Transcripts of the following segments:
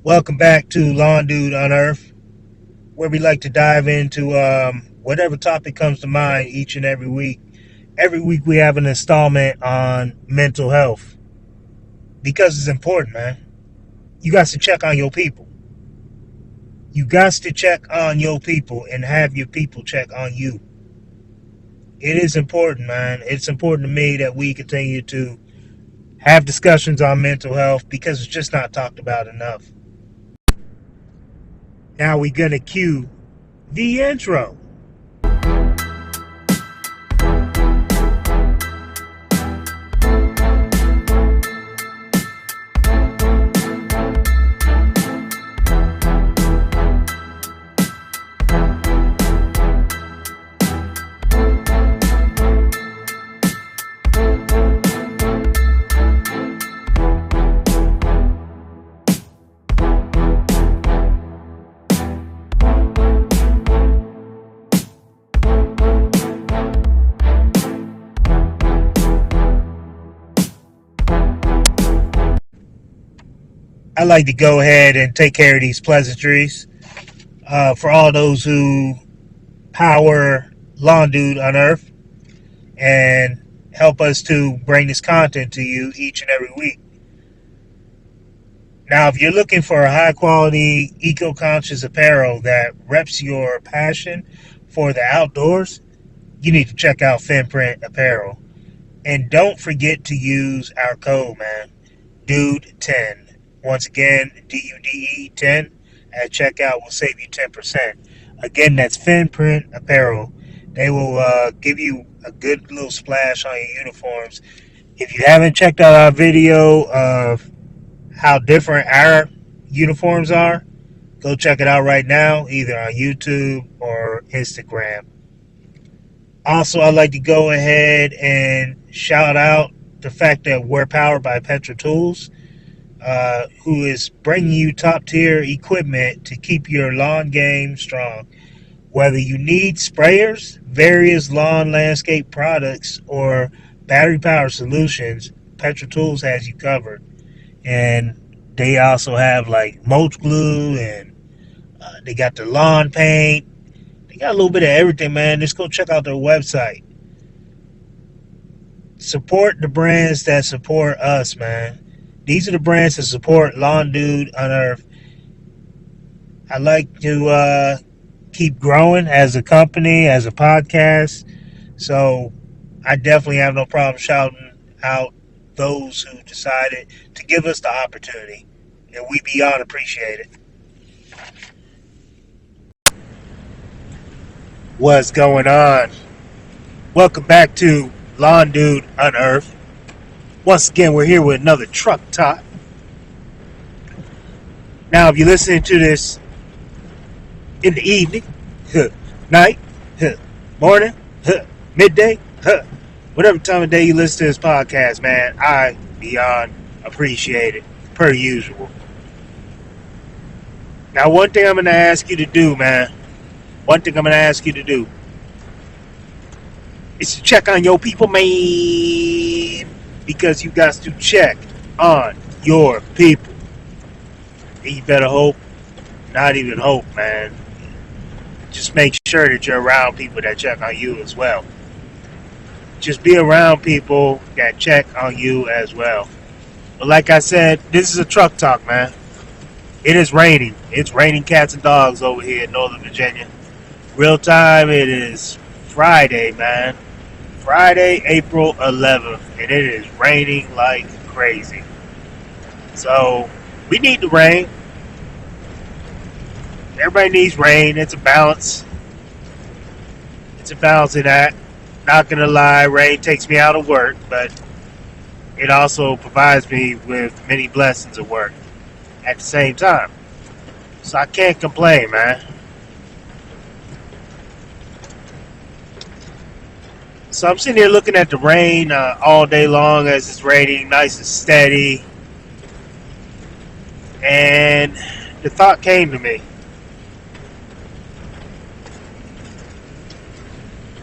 Welcome back to Lawn Dude Unearthed, where we like to dive into whatever topic comes to mind each and every week. Every week we have an installment on mental health because it's important, man. You got to check on your people. You got to check on your people and have your people check on you. It is important, man. It's important to me that we continue to have discussions on mental health because it's just not talked about enough. Now we're going to cue the intro. I like to go ahead and take care of these pleasantries for all those who power Lawn Dude Unearthed and help us to bring this content to you each and every week. Now, if you're looking for a high quality, eco conscious apparel that reps your passion for the outdoors, you need to check out Finprint Apparel. And don't forget to use our code, man, DUDE10. Once again, DUDE 10 at checkout will save you 10%. Again, that's Finprint Apparel. They will give you a good little splash on your uniforms. If you haven't checked out our video of how different our uniforms are, go check it out right now, either on YouTube or Instagram. Also, I'd like to go ahead and shout out the fact that we're powered by Petra Tools, who is bringing you top-tier equipment to keep your lawn game strong. Whether you need sprayers, various lawn landscape products, or battery-powered solutions, Petra Tools has you covered. And they also have like mulch glue, and they got the lawn paint. They got a little bit of everything, man. Just go check out their website. Support the brands that support us, man. These are the brands that support Lawn Dude Unearthed. I like to keep growing as a company, as a podcast. So I definitely have no problem shouting out those who decided to give us the opportunity. And we beyond appreciate it. What's going on? Welcome back to Lawn Dude Unearthed. Once again, we're here with another truck talk. Now, if you're listening to this in the evening, night, morning, midday, whatever time of day you listen to this podcast, man, I beyond appreciate it, per usual. Now, one thing I'm going to ask you to do, man, is to check on your people, man. Because you got to check on your people. And you better hope, not even hope, man. Just make sure that you're around people that check on you as well. Just be around people that check on you as well. But like I said, this is a truck talk, man. It is raining. It's raining cats and dogs over here in Northern Virginia. Real time, it is Friday, man. Friday, April 11th, and it is raining like crazy. So, we need the rain. Everybody needs rain. It's a balance. It's a balance in that. Not gonna lie, rain takes me out of work, but it also provides me with many blessings of work at the same time. So I can't complain, man. So I'm sitting here looking at the rain all day long as it's raining, nice and steady. And the thought came to me.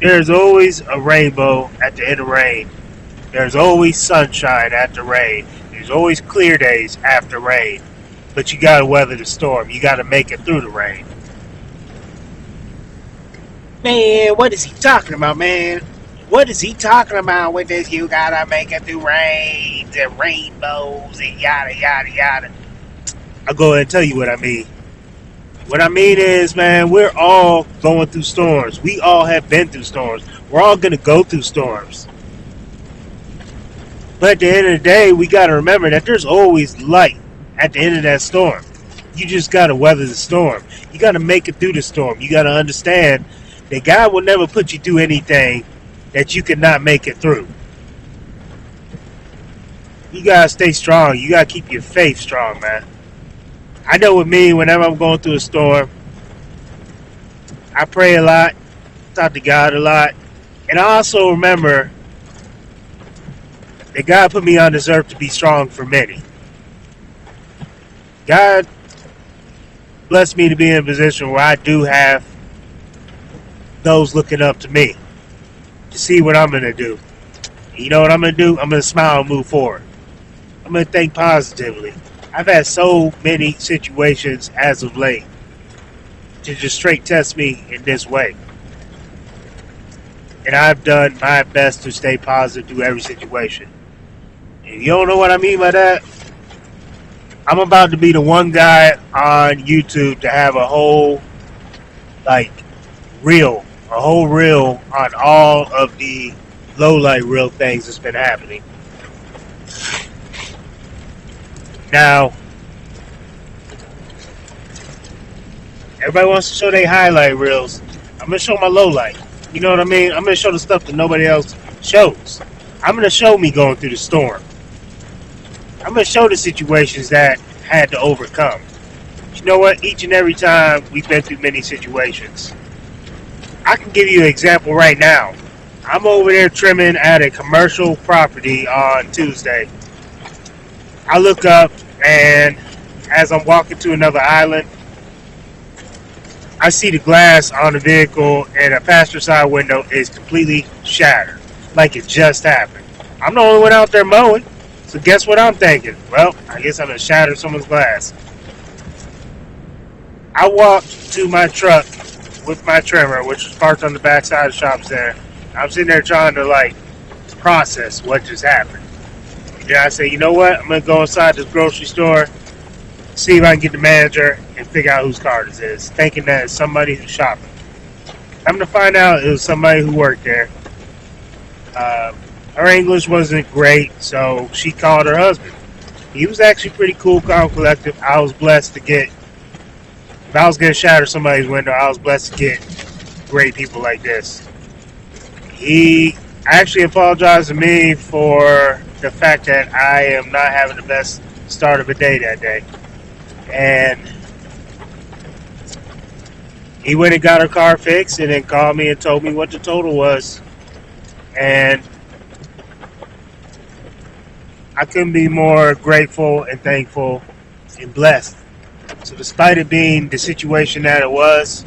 There's always a rainbow at the end of rain. There's always sunshine after rain. There's always clear days after rain. but you got to weather the storm. You got to make it through the rain. Man, what is he talking about, man? What is he talking about with this? You gotta make it through rains and rainbows and yada yada yada. I'll go ahead and tell you what I mean. What I mean is, man, we're all going through storms. We all have been through storms. We're all going to go through storms. But at the end of the day, we got to remember that there's always light at the end of that storm. You just got to weather the storm. You got to make it through the storm. You got to understand that God will never put you through anything that you cannot make it through. You got to stay strong. You got to keep your faith strong, man. I know with me, whenever I'm going through a storm, I pray a lot, talk to God a lot, and I also remember that God put me on this earth to be strong for many. God blessed me to be in a position where I do have those looking up to me to see what I'm going to do. You know what I'm going to do? I'm going to smile and move forward. I'm going to think positively. I've had so many situations as of late to just straight test me in this way. And I've done my best to stay positive through every situation. If you don't know what I mean by that, I'm about to be the one guy on YouTube to have a whole reel on all of the low light real things that's been happening. Now, everybody wants to show their highlight reels. I'm going to show my low light. You know what I mean? I'm going to show the stuff that nobody else shows. I'm going to show me going through the storm. I'm going to show the situations that I had to overcome. But you know what? Each and every time we've been through many situations. I can give you an example right now. I'm over there trimming at a commercial property on Tuesday. I look up, and as I'm walking to another island, I see the glass on the vehicle and a passenger side window is completely shattered, like it just happened. I'm the only one out there mowing, so guess what I'm thinking? Well, I guess I'm going to shatter someone's glass. I walked to my truck with my trimmer, which was parked on the back side of the shop center. I'm sitting there trying to process what just happened. Then I say, you know what? I'm going to go inside this grocery store, see if I can get the manager, and figure out whose car this is, thinking that it's somebody who's shopping. I'm going to find out it was somebody who worked there. Her English wasn't great, so she called her husband. He was actually pretty cool, calm, collective. I was blessed to get, if I was going to shatter somebody's window, I was blessed to get great people like this. He actually apologized to me for the fact that I am not having the best start of a day that day. And he went and got her car fixed and then called me and told me what the total was. And I couldn't be more grateful and thankful and blessed. So despite it being the situation that it was,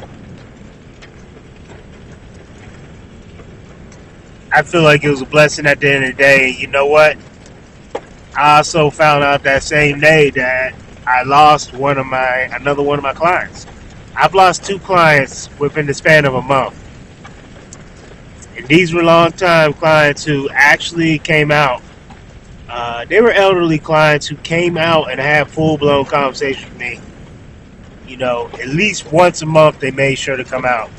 I feel like it was a blessing at the end of the day. And you know what? I also found out that same day that I lost another one of my clients. I've lost 2 clients within the span of a month. And these were long-time clients who actually came out. They were elderly clients who came out and had full-blown conversations with me. You know, at least once a month they made sure to come out.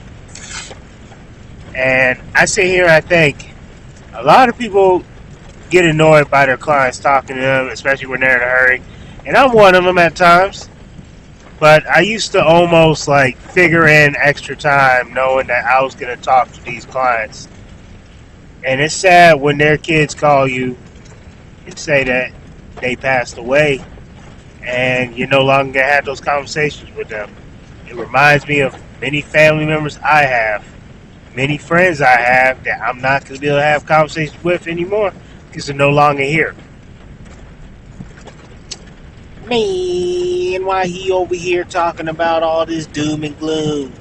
And I sit here and I think a lot of people get annoyed by their clients talking to them, especially when they're in a hurry. And I'm one of them at times. But I used to almost figure in extra time knowing that I was going to talk to these clients. And it's sad when their kids call you and say that they passed away and you're no longer going to have those conversations with them. It reminds me of many family members I have, many friends I have that I'm not going to be able to have conversations with anymore because they're no longer here. Man, why he over here talking about all this doom and gloom?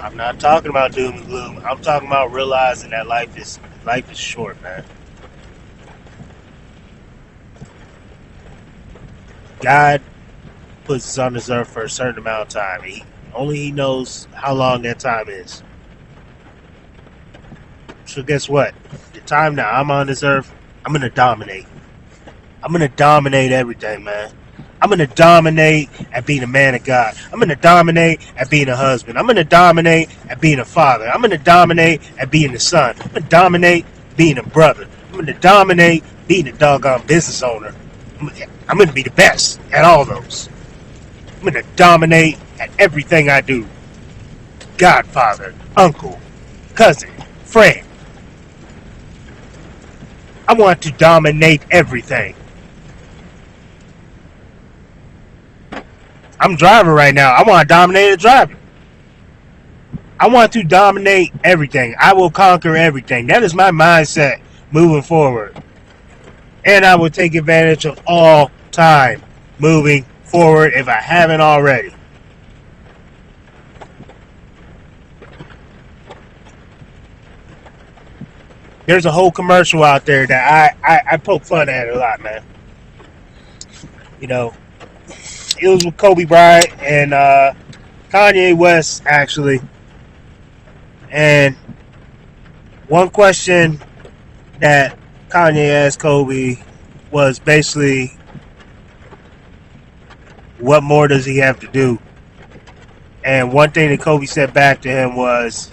I'm not talking about doom and gloom. I'm talking about realizing that life is short, man. God puts us on this earth for a certain amount of time. Only he knows how long that time is. So guess what? The time now I'm on this earth, I'm gonna dominate. I'm gonna dominate everything, man. I'm gonna dominate at being a man of God. I'm gonna dominate at being a husband. I'm gonna dominate at being a father. I'm gonna dominate at being a son. I'm gonna dominate being a brother. I'm gonna dominate being a doggone business owner. I'm gonna be the best at all those. I'm gonna dominate at everything I do. Godfather, uncle, cousin, friend. I want to dominate everything. I'm driving right now. I want to dominate the driving. I want to dominate everything. I will conquer everything. That is my mindset moving forward. And I will take advantage of all time moving forward if I haven't already. There's a whole commercial out there that I poke fun at a lot, man. You know, it was with Kobe Bryant and Kanye West, actually. And one question that Kanye asked Kobe was basically, what more does he have to do? And one thing that Kobe said back to him was,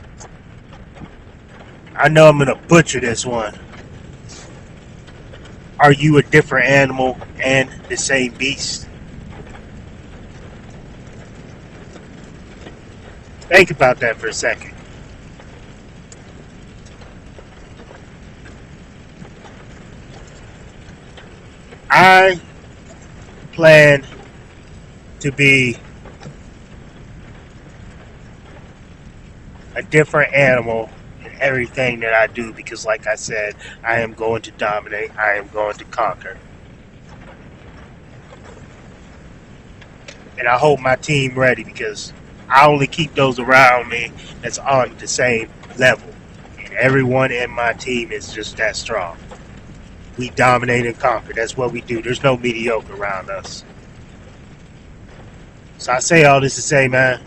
I know I'm going to butcher this one. Are you a different animal and the same beast? Think about that for a second. I plan to be a different animal in everything that I do because, like I said, I am going to dominate. I am going to conquer. And I hold my team ready because I only keep those around me that's on the same level. And everyone in my team is just that strong. We dominate and conquer. That's what we do. There's no mediocre around us. So I say all this to say, man,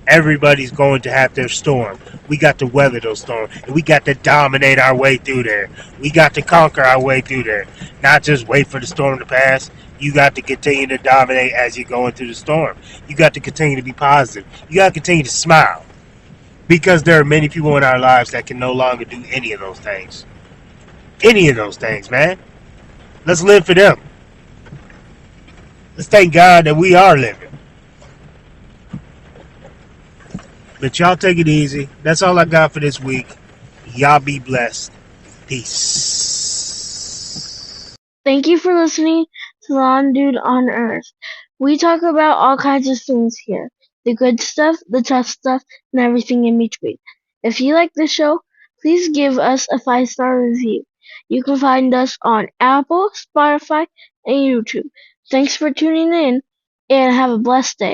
everybody's going to have their storm. We got to weather those storms. And we got to dominate our way through there. We got to conquer our way through there. Not just wait for the storm to pass. You got to continue to dominate as you're going through the storm. You got to continue to be positive. You got to continue to smile. Because there are many people in our lives that can no longer do any of those things. Any of those things, man. Let's live for them. Let's thank God that we are living. But y'all take it easy. That's all I got for this week. Y'all be blessed. Peace. Thank you for listening to Lawn Dude Unearthed. We talk about all kinds of things here. The good stuff, the tough stuff, and everything in between. If you like the show, please give us a 5-star review. You can find us on Apple, Spotify, and YouTube. Thanks for tuning in, and have a blessed day.